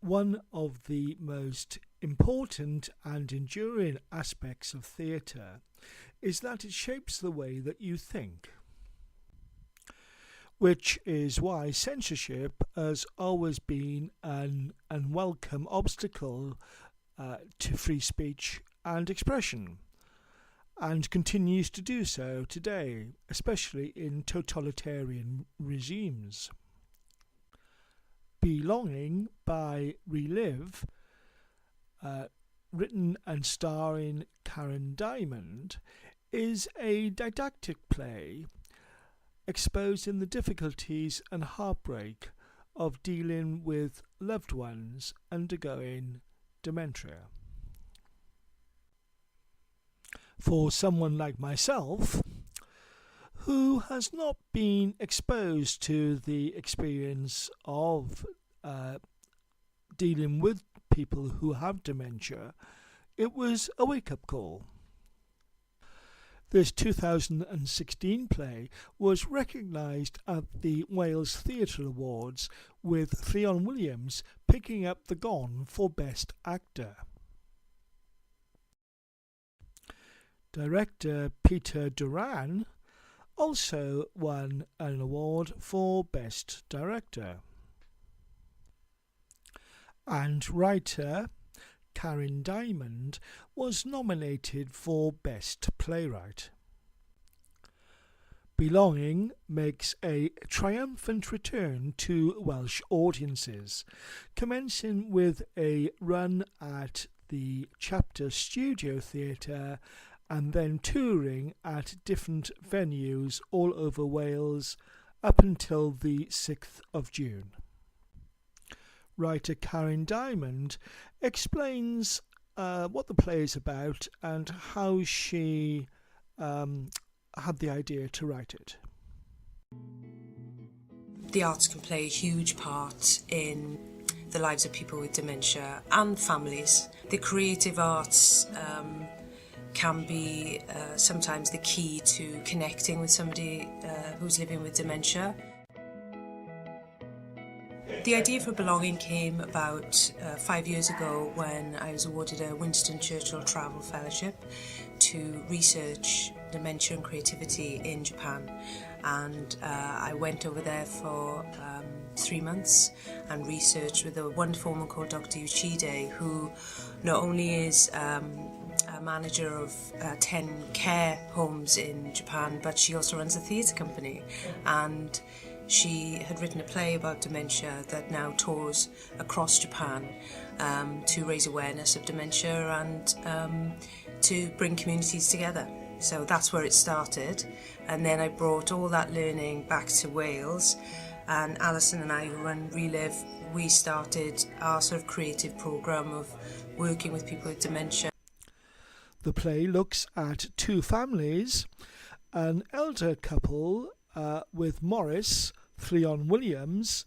One of the most important and enduring aspects of theatre is that it shapes the way that you think, which is why censorship has always been an unwelcome obstacle to free speech and expression, and continues to do so today, especially in totalitarian regimes. Belonging by Relive, written and starring Karen Diamond, is a didactic play exposing the difficulties and heartbreak of dealing with loved ones undergoing dementia. For someone like myself, who has not been exposed to the experience of dealing with people who have dementia, it was a wake-up call. This 2016 play was recognised at the Wales Theatre Awards, with Ffion Williams picking up the Gong for Best Actor. Director Peter Duran also won an award for Best Director. And writer Karen Diamond was nominated for Best Playwright. Belonging makes a triumphant return to Welsh audiences, commencing with a run at the Chapter Studio Theatre and then touring at different venues all over Wales up until the 6th of June. Writer Karen Diamond explains what the play is about and how she had the idea to write it. The arts can play a huge part in the lives of people with dementia and families. The creative arts can be sometimes the key to connecting with somebody who's living with dementia. The idea for Belonging came about 5 years ago when I was awarded a Winston Churchill Travel Fellowship to research dementia and creativity in Japan. And I went over there for 3 months and researched with a wonderful woman called Dr. Uchide, who not only is a manager of 10 care homes in Japan, but she also runs a theatre company. And she had written a play about dementia that now tours across Japan to raise awareness of dementia and to bring communities together. So that's where it started. And then I brought all that learning back to Wales, and Alison and I, who run Relive, we started our sort of creative programme of working with people with dementia. The play looks at two families, an elder couple with Morris, Ffion Williams,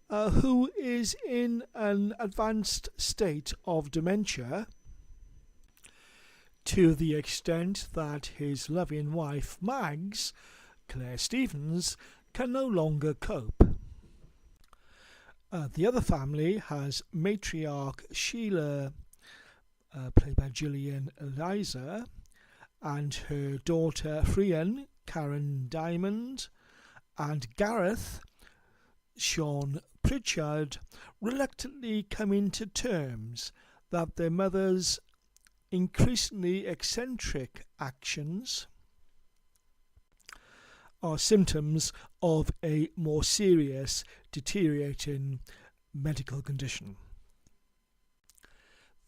who is in an advanced state of dementia, to the extent that his loving wife Mags, Claire Stevens, can no longer cope. The other family has matriarch Sheila, played by Gillian Eliza, and her daughter Ffion, Karen Diamond, and Gareth, Sean Pritchard, reluctantly coming to terms that their mother's increasingly eccentric actions are symptoms of a more serious, deteriorating medical condition.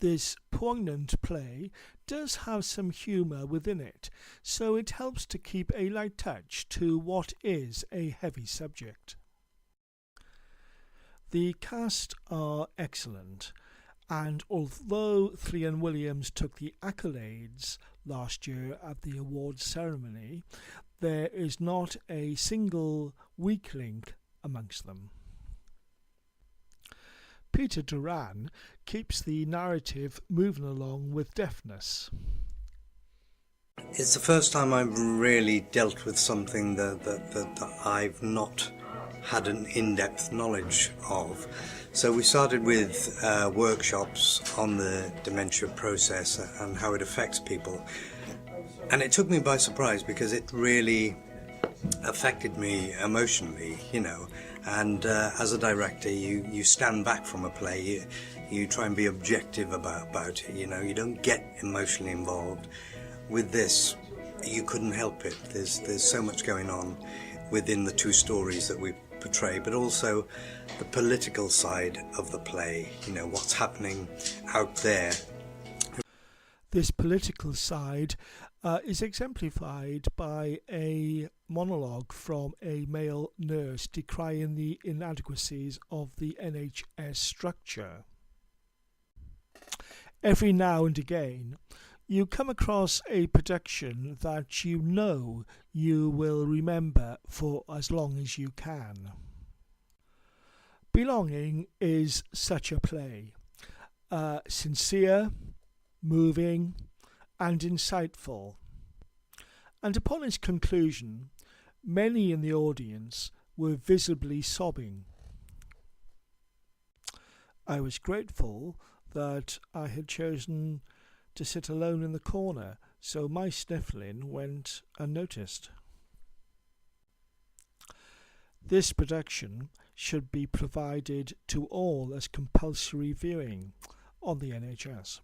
This poignant play does have some humour within it, so it helps to keep a light touch to what is a heavy subject. The cast are excellent, and although Ffion Williams took the accolades last year at the awards ceremony, there is not a single weak link amongst them. Peter Duran keeps the narrative moving along with deftness. It's the first time I've really dealt with something that I've not had an in-depth knowledge of. So we started with workshops on the dementia process and how it affects people. And it took me by surprise because it really affected me emotionally, you know. And as a director, you stand back from a play, you try and be objective about it, you know. You don't get emotionally involved. With this, you couldn't help it. There's so much going on within the two stories that we portray, but also the political side of the play, you know, what's happening out there. This political side is exemplified by a monologue from a male nurse decrying the inadequacies of the NHS structure. Every now and again, you come across a production that you know you will remember for as long as you can. Belonging is such a play. Sincere, moving, and insightful. And upon its conclusion, many in the audience were visibly sobbing. I was grateful that I had chosen to sit alone in the corner, so my sniffling went unnoticed. This production should be provided to all as compulsory viewing on the NHS.